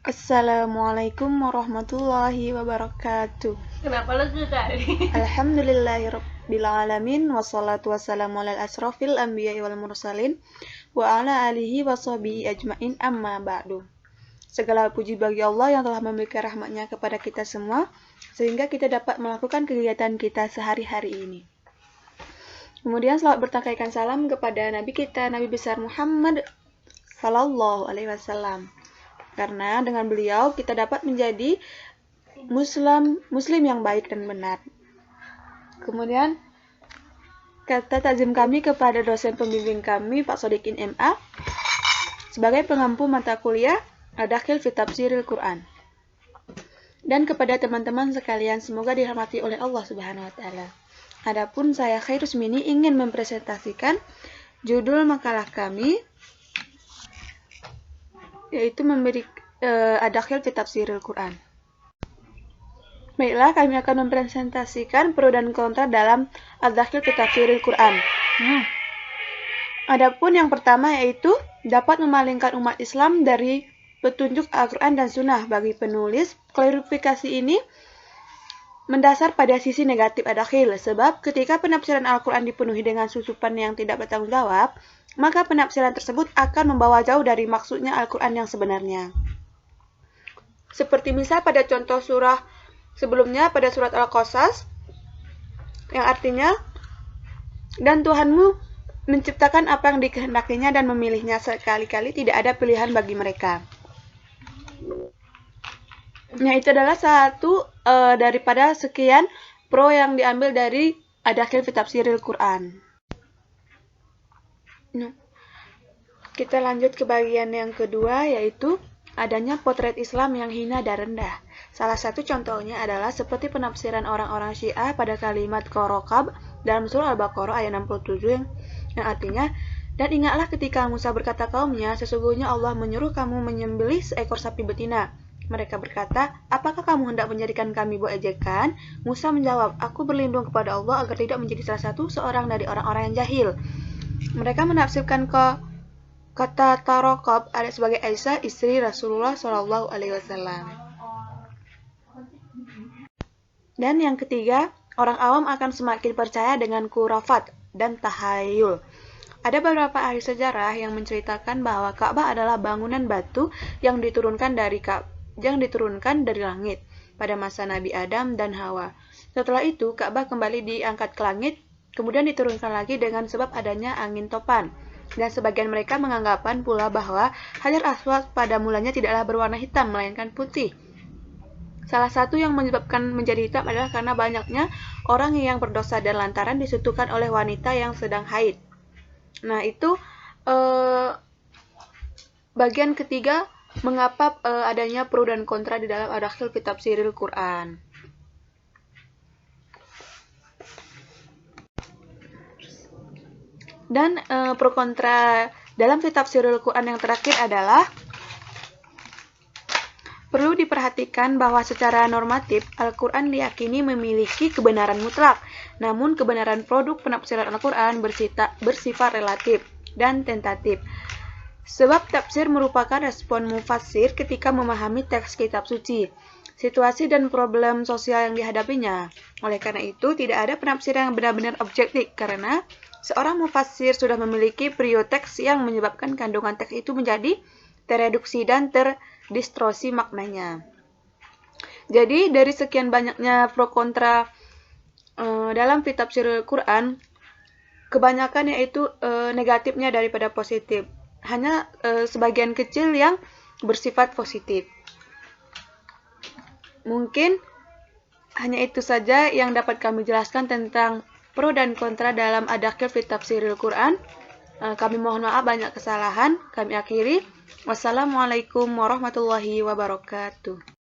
Assalamualaikum warahmatullahi wabarakatuh. Kenapa lega kali? Alhamdulillahirabbil alamin wassalatu wassalamu ala asrofil anbiya'i wal mursalin wa ala alihi washabihi ajmain amma ba'du. Segala puji bagi Allah yang telah memberikan rahmatnya kepada kita semua sehingga kita dapat melakukan kegiatan kita sehari-hari ini. Kemudian selamat bertakaikan salam kepada Nabi kita, Nabi besar Muhammad sallallahu alaihi wasallam. Karena dengan beliau kita dapat menjadi muslim yang baik dan benar. Kemudian kata takzim kami kepada dosen pembimbing kami Pak Sodikin MA sebagai pengampu mata kuliah Ad-Dakhil fi Tafsiril Quran. Dan kepada teman-teman sekalian, semoga dirahmati oleh Allah Subhanahu wa taala. Adapun saya Khairusmini ingin mempresentasikan judul makalah kami yaitu memberi Ad-Dakhil fi Tafsiril Quran. Baiklah, kami akan mempresentasikan pro dan kontra dalam Ad-Dakhil fi Tafsiril Quran. Adapun yang pertama yaitu dapat memalingkan umat Islam dari petunjuk Al-Quran dan Sunnah. Bagi penulis, klarifikasi ini mendasar pada sisi negatif Ad-Dakhil, sebab ketika penafsiran Al-Quran dipenuhi dengan susupan yang tidak bertanggung jawab, maka penafsiran tersebut akan membawa jauh dari maksudnya Al-Quran yang sebenarnya. Seperti misal pada contoh surah sebelumnya pada surat Al-Qasas, yang artinya, dan Tuhanmu menciptakan apa yang dikehendakinya dan memilihnya, sekali-kali tidak ada pilihan bagi mereka. Nah, itu adalah satu daripada sekian pro yang diambil dari Ad-Dakhil fi Tafsiril Quran. Kita lanjut ke bagian yang kedua, yaitu adanya potret Islam yang hina dan rendah. Salah satu contohnya adalah seperti penafsiran orang-orang Syiah pada kalimat Qorokab dalam surah Al-Baqarah ayat 67 yang artinya, dan ingatlah ketika Musa berkata kaumnya, sesungguhnya Allah menyuruh kamu menyembelih seekor sapi betina. Mereka berkata, apakah kamu hendak menjadikan kami buat ejekan? Musa menjawab, aku berlindung kepada Allah agar tidak menjadi salah satu seorang dari orang-orang yang jahil. Mereka menafsirkan kata Tarokab ada sebagai Aisyah, istri Rasulullah Shallallahu Alaihi Wasallam. Dan yang ketiga, orang awam akan semakin percaya dengan khurafat dan tahayul. Ada beberapa ahli sejarah yang menceritakan bahwa Ka'bah adalah bangunan batu yang diturunkan dari langit pada masa Nabi Adam dan Hawa. Setelah itu, Ka'bah kembali diangkat ke langit, kemudian diturunkan lagi dengan sebab adanya angin topan. Dan sebagian mereka menganggapan pula bahwa Hajar Aswad pada mulanya tidaklah berwarna hitam, melainkan putih. Salah satu yang menyebabkan menjadi hitam adalah karena banyaknya orang yang berdosa dan lantaran disentuhkan oleh wanita yang sedang haid. Nah, itu bagian ketiga mengapa adanya pro dan kontra di dalam Ad-Dakhil fi Tafsiril Quran. Dan pro kontra dalam Tafsirul Quran yang terakhir adalah perlu diperhatikan bahwa secara normatif Al-Quran diyakini memiliki kebenaran mutlak, namun kebenaran produk penafsiran Al-Quran bersifat relatif dan tentatif. Sebab tafsir merupakan respon mufassir ketika memahami teks kitab suci, situasi dan problem sosial yang dihadapinya. Oleh karena itu, tidak ada penafsiran yang benar-benar objektif karena seorang mufassir sudah memiliki prioteks yang menyebabkan kandungan teks itu menjadi tereduksi dan terdistorsi maknanya. Jadi, dari sekian banyaknya pro kontra dalam tafsir Quran, kebanyakan yaitu negatifnya daripada positif. Hanya sebagian kecil yang bersifat positif. Mungkin hanya itu saja yang dapat kami jelaskan tentang pro dan kontra dalam Ad-Dakhil fi Tafsiril Quran. Kami mohon maaf banyak kesalahan. Kami akhiri. Wassalamualaikum warahmatullahi wabarakatuh.